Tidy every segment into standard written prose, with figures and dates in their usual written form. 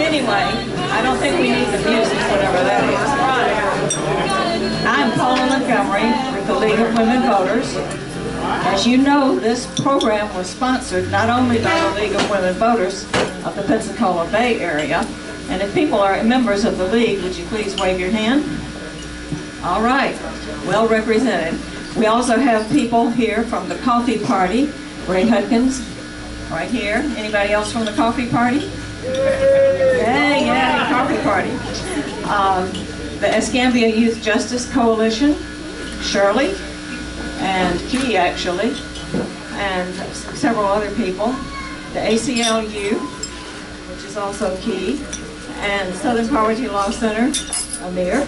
Anyway, I don't think we need the music, whatever that is. I'm Paula Montgomery with the League of Women Voters. As you know, this program was sponsored not only by the League of Women Voters of the Pensacola Bay Area, and if people are members of the League, would you please wave your hand? All right, well represented. We also have people here from the Coffee Party. Ray Hudkins, right here. Anybody else from the Coffee Party? Yeah, Coffee Party. The Escambia Youth Justice Coalition, Shirley, and Key actually, and several other people. The ACLU, which is also Key, and Southern Poverty Law Center, Amir.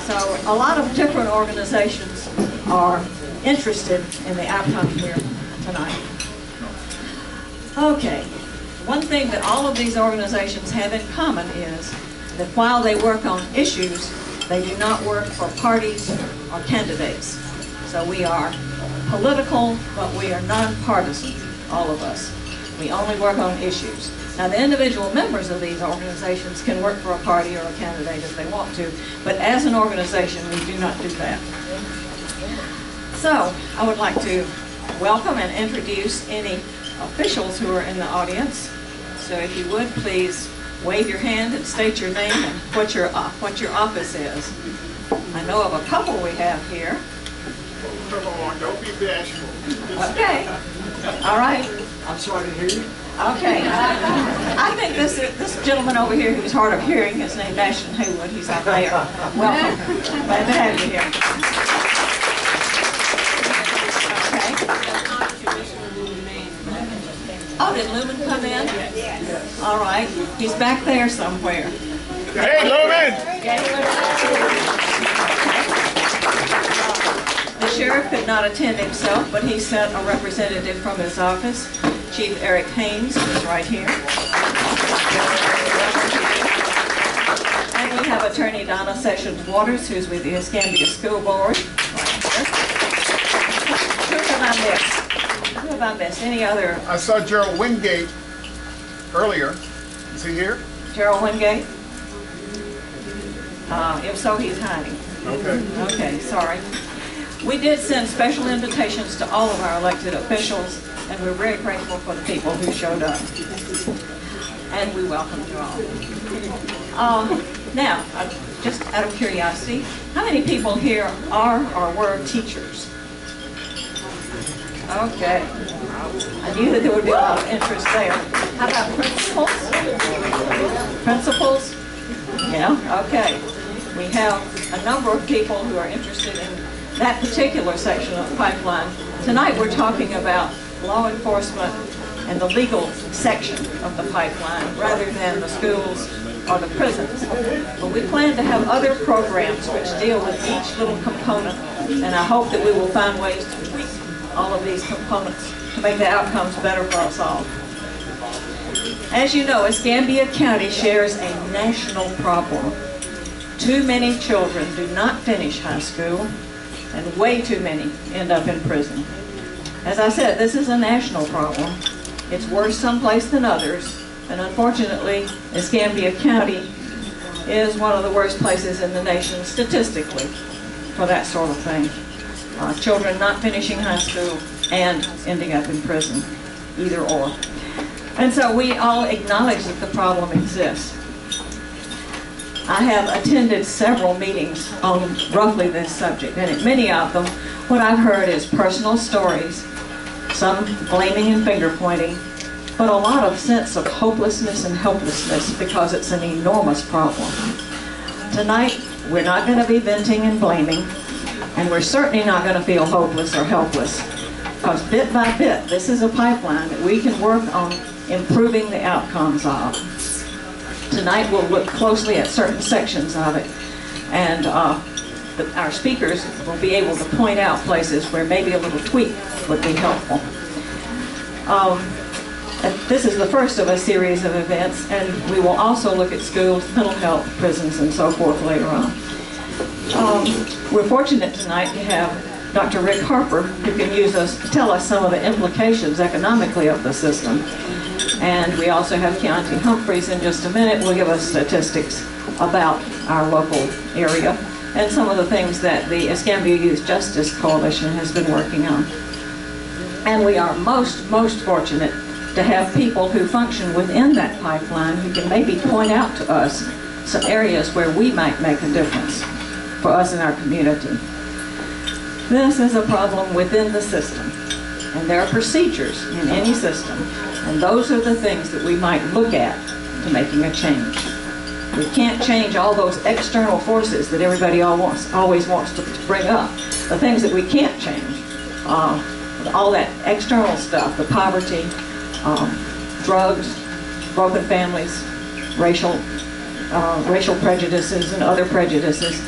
So a lot of different organizations are interested in the outcome here tonight. Okay, one thing that all of these organizations have in common is that while they work on issues, they do not work for parties or candidates. So we are political, but we are nonpartisan, all of us. We only work on issues. Now the individual members of these organizations can work for a party or a candidate if they want to, but as an organization we do not do that. So I would like to welcome and introduce any officials who are in the audience. So if you would please wave your hand and state your name and what your office is. I know of a couple we have here. Come on, don't be bashful. Okay. All right. I'm sorry to hear you. Okay. I think this gentleman over here who's hard of hearing, his name is Ashton Haywood. He's our mayor. Welcome. Glad to have you here. Oh, did Lumen come in? All right. He's back there somewhere. Hey, Lumen! The sheriff could not attend himself, but he sent a representative from his office. Chief Eric Haynes is right here. And we have Attorney Donna Sessions Waters, who's with the Escambia School Board. Right here. Who have I missed? Who have I missed? Any other? I saw Gerald Wingate earlier. Is he here? Gerald Wingate? If so, he's hiding. Okay. Okay, sorry. We did send special invitations to all of our elected officials, and we're very grateful for the people who showed up. And we welcome you all. Now, just out of curiosity, how many people here are or were teachers? Okay. I knew that there would be a lot of interest there. How about principals? Principals? Yeah, okay. We have a number of people who are interested in that particular section of the pipeline. Tonight we're talking about law enforcement and the legal section of the pipeline rather than the schools or the prisons. But we plan to have other programs which deal with each little component, and I hope that we will find ways to tweak all of these components to make the outcomes better for us all. As you know, Escambia County shares a national problem. Too many children do not finish high school, and way too many end up in prison. As I said, this is a national problem. It's worse someplace than others, and unfortunately, Escambia County is one of the worst places in the nation statistically for that sort of thing. Children not finishing high school and ending up in prison, either or. And so we all acknowledge that the problem exists. I have attended several meetings on roughly this subject, and in many of them, what I've heard is personal stories, some blaming and finger pointing, but a lot of sense of hopelessness and helplessness because it's an enormous problem. Tonight, we're not going to be venting and blaming, and we're certainly not going to feel hopeless or helpless, because bit by bit, this is a pipeline that we can work on improving the outcomes of. Tonight we'll look closely at certain sections of it, and our speakers will be able to point out places where maybe a little tweak would be helpful. This is the first of a series of events, and we will also look at schools, mental health, prisons, and so forth later on. We're fortunate tonight to have Dr. Rick Harper, who can tell us some of the implications economically of the system. And we also have Keyontay Humphries in just a minute. Will give us statistics about our local area and some of the things that the Escambia Youth Justice Coalition has been working on. And we are most fortunate to have people who function within that pipeline who can maybe point out to us some areas where we might make a difference for us in our community. This is a problem within the system, and there are procedures in any system, and those are the things that we might look at to making a change. We can't change all those external forces that everybody always wants to bring up. The things that we can't change, all that external stuff, the poverty, drugs, broken families, racial prejudices and other prejudices.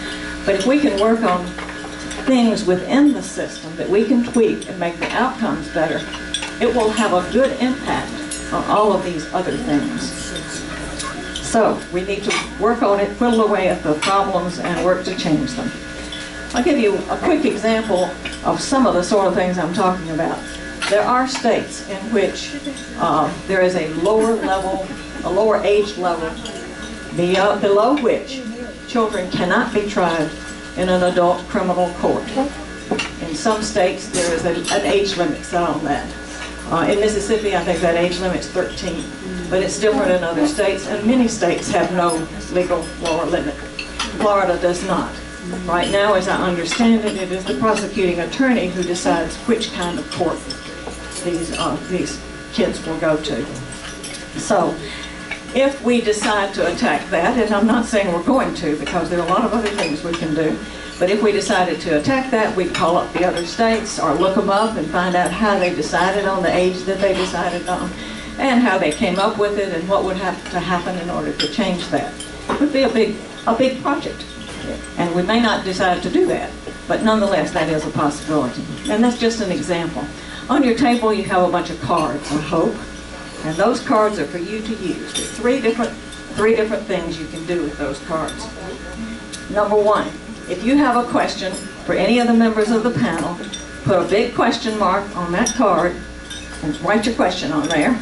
But if we can work on things within the system that we can tweak and make the outcomes better, it will have a good impact on all of these other things. So we need to work on it, whittle away at the problems, and work to change them. I'll give you a quick example of some of the sort of things I'm talking about. There are states in which there is a lower age level below which children cannot be tried in an adult criminal court. In some states, there is an age limit set on that. In Mississippi, I think that age limit is 13, but it's different in other states, and many states have no legal lower limit. Florida does not. Right now, as I understand it, it is the prosecuting attorney who decides which kind of court these kids will go to. So, if we decide to attack that, and I'm not saying we're going to, because there are a lot of other things we can do, but if we decided to attack that, we'd call up the other states or look them up and find out how they decided on the age that they decided on and how they came up with it and what would have to happen in order to change that. It would be a big project. And we may not decide to do that, but nonetheless, that is a possibility. And that's just an example. On your table, you have a bunch of cards, I hope. And those cards are for you to use. There are three different things you can do with those cards. Number one, if you have a question for any of the members of the panel, put a big question mark on that card and write your question on there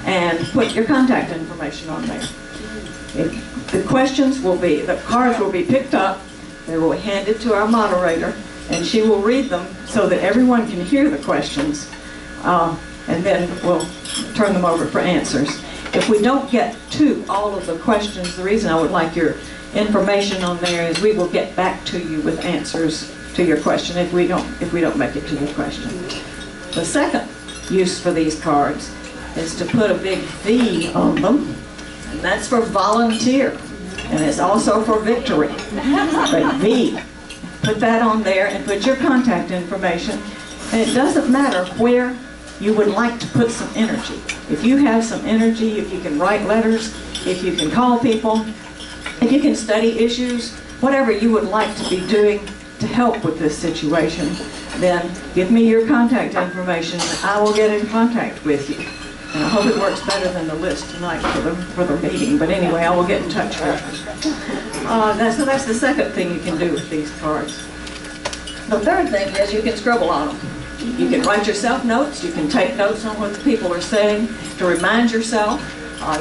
and put your contact information on there. The cards will be picked up, they will be handed to our moderator, and she will read them so that everyone can hear the questions, and then we'll turn them over for answers. If we don't get to all of the questions, the reason I would like your information on there is we will get back to you with answers to your question if we don't make it to the question. The second use for these cards is to put a big V on them, and that's for volunteer, and it's also for victory. But V, put that on there and put your contact information, and it doesn't matter where you would like to put some energy. If you have some energy, if you can write letters, if you can call people, if you can study issues, whatever you would like to be doing to help with this situation, then give me your contact information and I will get in contact with you. And I hope it works better than the list tonight for the meeting, but anyway, I will get in touch with you. So that's the second thing you can do with these cards. The third thing is you can scribble on them. You can write yourself notes, you can take notes on what the people are saying to remind yourself.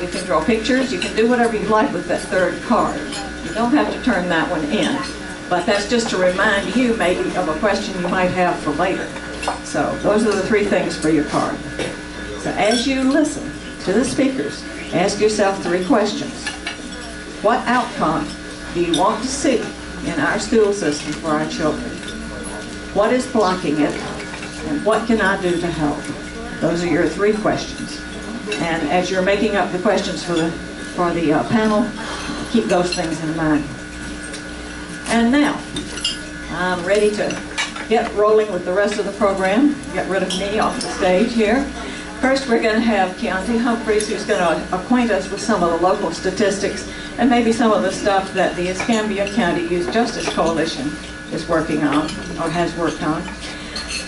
You can draw pictures, you can do whatever you like with that third card. You don't have to turn that one in, but that's just to remind you maybe of a question you might have for later. So those are the three things for your card. So as you listen to the speakers, ask yourself three questions. What outcome do you want to see in our school system for our children? What is blocking it? And what can I do to help? Those are your three questions. And as you're making up the questions for the panel, keep those things in mind. And now, I'm ready to get rolling with the rest of the program. Get rid of me off the stage here. First, we're going to have Keyontay Humphries, who's going to acquaint us with some of the local statistics and maybe some of the stuff that the Escambia County Youth Justice Coalition is working on, or has worked on.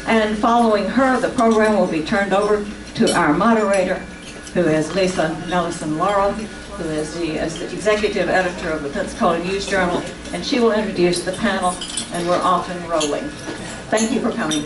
And following her, the program will be turned over to our moderator, who is Nellessen-Lara, who is the executive editor of the Pensacola News Journal, and she will introduce the panel, and we're off and rolling. Thank you for coming.